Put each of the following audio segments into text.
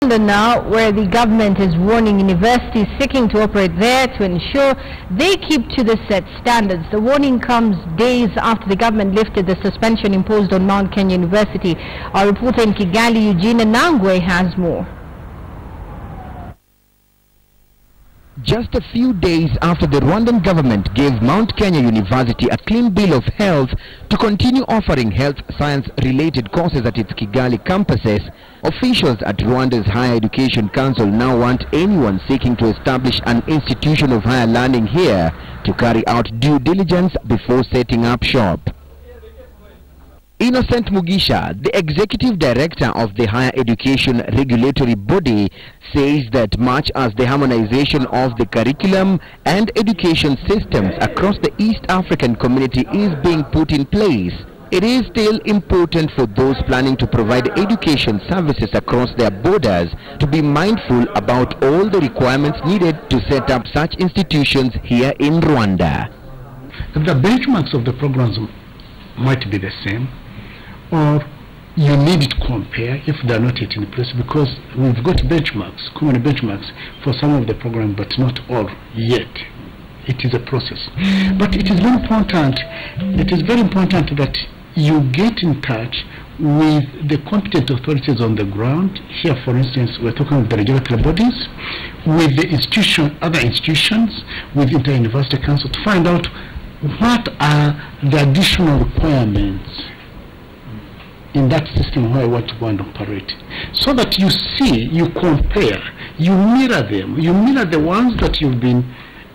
Now, where the government is warning universities seeking to operate there to ensure they keep to the set standards. The warning comes days after the government lifted the suspension imposed on Mount Kenya University. Our reporter in Kigali, Eugene Nangwe, has more. Just a few days after the Rwandan government gave Mount Kenya University a clean bill of health to continue offering health science-related courses at its Kigali campuses, officials at Rwanda's Higher Education Council now want anyone seeking to establish an institution of higher learning here to carry out due diligence before setting up shop. Innocent Mugisha, the executive director of the Higher Education Regulatory Body, says that much as the harmonization of the curriculum and education systems across the East African community is being put in place, it is still important for those planning to provide education services across their borders to be mindful about all the requirements needed to set up such institutions here in Rwanda. The benchmarks of the programs might be the same, or you need to compare if they are not yet in place, because we've got benchmarks, common benchmarks for some of the programs, but not all yet. It is a process. But it is very important, that you get in touch with the competent authorities on the ground. Here, for instance, we're talking about the regulatory bodies, with the other institutions, with the Inter-University Council, to find out what are the additional requirements in that system where I want to go and operate, so that you see, you compare, you mirror them, you mirror the ones that you've been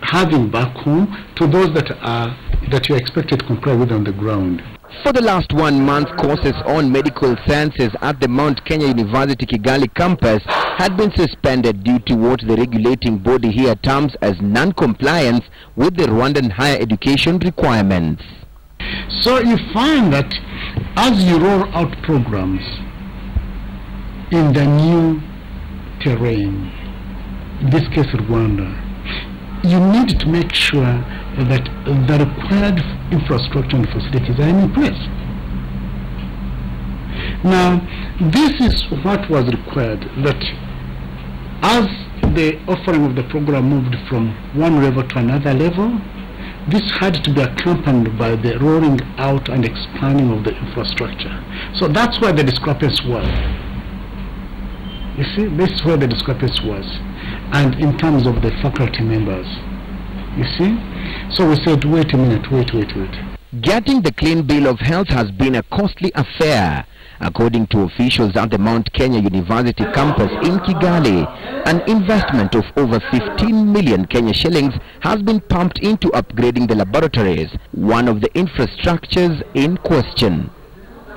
having back home to those that you're expected to comply with on the ground. For the last 1 month, courses on medical sciences at the Mount Kenya University Kigali campus had been suspended due to what the regulating body here terms as non-compliance with the Rwandan higher education requirements. So you find that as you roll out programs in the new terrain, in this case Rwanda, you need to make sure that the required infrastructure and facilities are in place. Now, this is what was required, that as the offering of the program moved from one level to another level, this had to be accompanied by the rolling out and expanding of the infrastructure. So that's where the discrepancy was. You see, this is where the discrepancy was. And in terms of the faculty members, you see? So we said, wait a minute, wait. Getting the clean bill of health has been a costly affair. According to officials at the Mount Kenya University campus in Kigali, an investment of over 15 million Kenya shillings has been pumped into upgrading the laboratories, one of the infrastructures in question.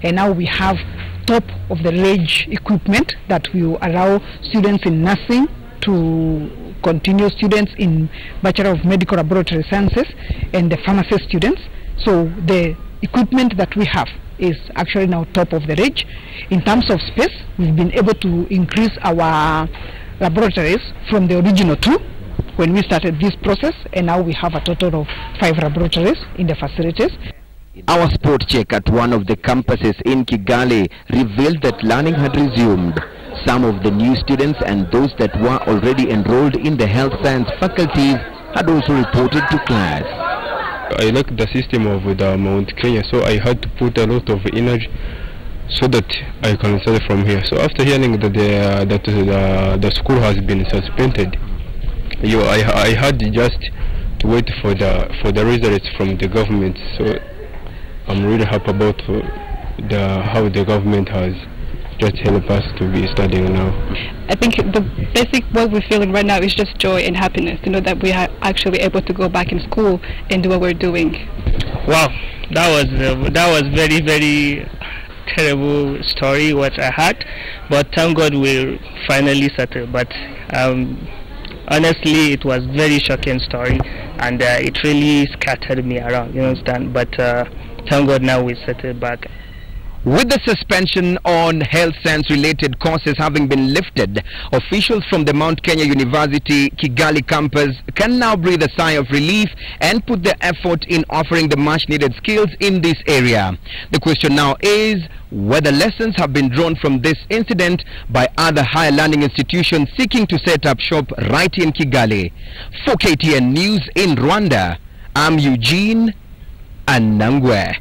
And now we have top-of-the-range equipment that will allow students in nursing to continue, students in Bachelor of Medical Laboratory Sciences, and the pharmacy students. So the equipment that we have is actually now top of the range. In terms of space, we've been able to increase our laboratories from the original 2 when we started this process, and now we have a total of 5 laboratories in the facilities. Our spot check at one of the campuses in Kigali revealed that learning had resumed. Some of the new students and those that were already enrolled in the health science faculties had also reported to class. I like the system of the Mount Kenya, so I had to put a lot of energy so that I can start from here. So after hearing that the school has been suspended, I had just to wait for the results from the government. So I'm really happy about how the government has just helped us to be studying now. I think the basic what we're feeling right now is just joy and happiness to know that we are actually able to go back in school and do what we're doing. Wow, that was very, very terrible story what I had, but thank God we're finally settled. But honestly, it was very shocking story, and it really scattered me around, you understand. But thank God now we settled back. With the suspension on health science-related courses having been lifted, officials from the Mount Kenya University Kigali campus can now breathe a sigh of relief and put their effort in offering the much-needed skills in this area. The question now is whether lessons have been drawn from this incident by other higher learning institutions seeking to set up shop right in Kigali. For KTN News in Rwanda, I'm Eugene Anangwe.